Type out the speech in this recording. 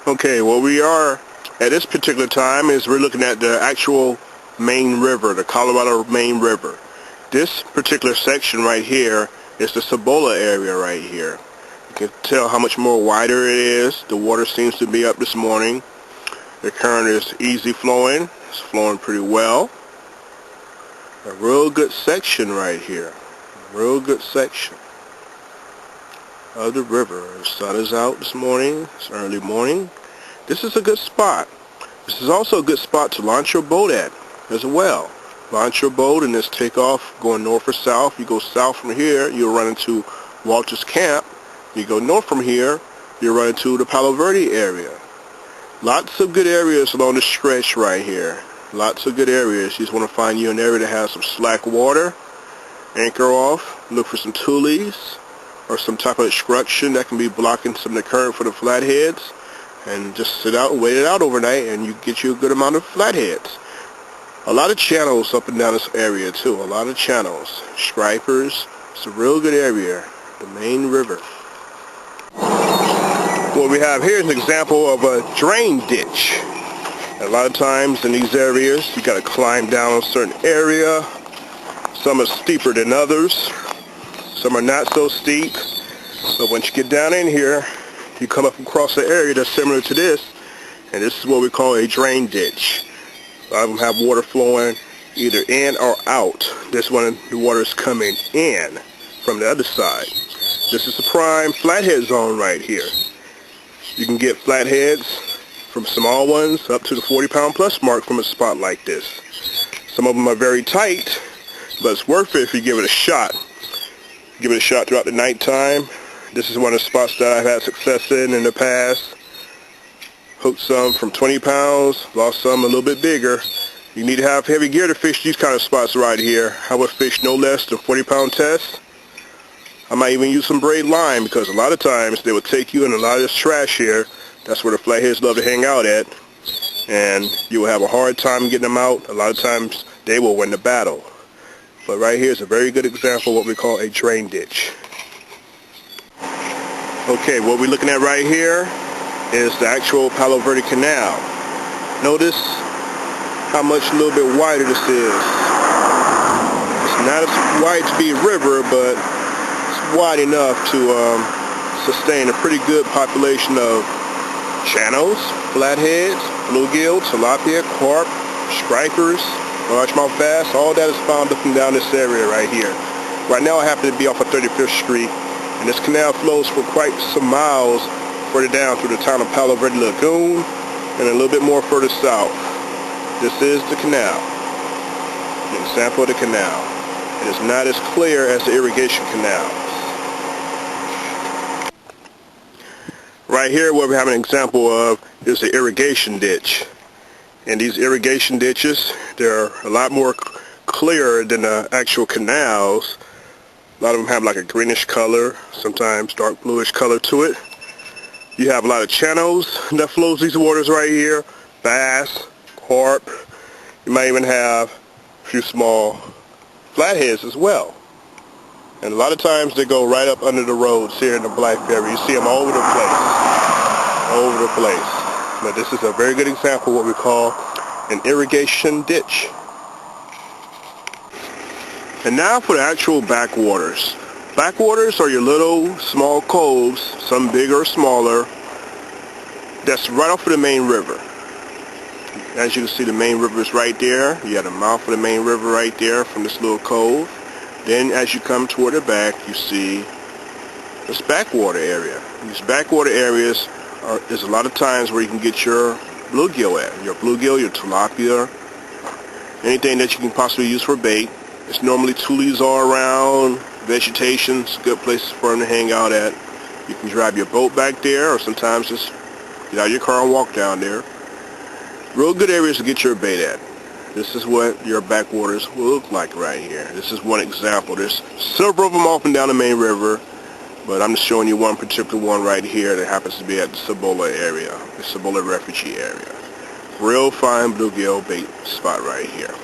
Okay, well, we are at this particular time is we're looking at the actual main river, the Colorado main river. This particular section right here is the Cibola area right here. You can tell how much more wider it is. The water seems to be up this morning. The current is easy flowing. It's flowing pretty well. A real good section right here. Real good section of the river. The sun is out this morning. It's early morning. This is a good spot. This is also a good spot to launch your boat at as well. Launch your boat and just take off going north or south. You go south from here, you'll run into Walter's Camp. You go north from here, you'll run into the Palo Verde area. Lots of good areas along the stretch right here. Lots of good areas. You just want to find you an area that has some slack water. Anchor off. Look for some tules or some type of obstruction that can be blocking some of the current for the flatheads, and just sit out and wait it out overnight, and you get you a good amount of flatheads. A lot of channels up and down this area too. A lot of channels. Stripers. It's a real good area. The main river. What we have here is an example of a drain ditch. A lot of times in these areas you got to climb down a certain area. Some are steeper than others. Some are not so steep. But once you get down in here, you come up across an area that's similar to this, and this is what we call a drain ditch. A lot of them have water flowing either in or out. This one, the water is coming in from the other side. This is a prime flathead zone right here. You can get flatheads from small ones up to the 40-pound plus mark from a spot like this. Some of them are very tight, but it's worth it if you give it a shot. Give it a shot throughout the nighttime. This is one of the spots that I've had success in the past. Hooked some from 20 pounds, lost some a little bit bigger. You need to have heavy gear to fish these kind of spots right here. I would fish no less than 40-pound test. I might even use some braid line, because a lot of times they would take you in a lot of this trash here. That's where the flatheads love to hang out at. And you will have a hard time getting them out. A lot of times they will win the battle. But right here is a very good example of what we call a drain ditch. Okay, what we're looking at right here is the actual Palo Verde Canal. Notice how much a little bit wider this is. It's not as wide to be a river, but it's wide enough to sustain a pretty good population of channels, flatheads, bluegill, tilapia, carp, stripers, largemouth bass. All that is found up and down this area right here. Right now I happen to be off of 35th Street, and this canal flows for quite some miles further down through the town of Palo Verde Lagoon and a little bit more further south. This is the canal, an example of the canal. It is not as clear as the irrigation canals. Right here what we have an example of is the irrigation ditch. And these irrigation ditches, they're a lot more clearer than the actual canals. A lot of them have like a greenish color, sometimes dark bluish color to it. You have a lot of channels that flows these waters right here. Bass, carp. You might even have a few small flatheads as well. And a lot of times they go right up under the roads here in the Blythe area. You see them all over the place. All over the place. But this is a very good example of what we call an irrigation ditch. And now for the actual backwaters. Backwaters are your little small coves, some bigger or smaller, that's right off of the main river. As you can see, the main river is right there. You have the mouth of the main river right there from this little cove. Then as you come toward the back, you see this backwater area. These backwater areas is a lot of times where you can get your bluegill at. Your bluegill, your tilapia, anything that you can possibly use for bait. It's normally tules all around, vegetation's a good place for them to hang out at. You can drive your boat back there, or sometimes just get out of your car and walk down there. Real good areas to get your bait at. This is what your backwaters will look like right here. This is one example. There's several of them off and down the main river, but I'm just showing you one particular one right here that happens to be at the Cibola area, the Cibola refugee area. Real fine bluegill bait spot right here.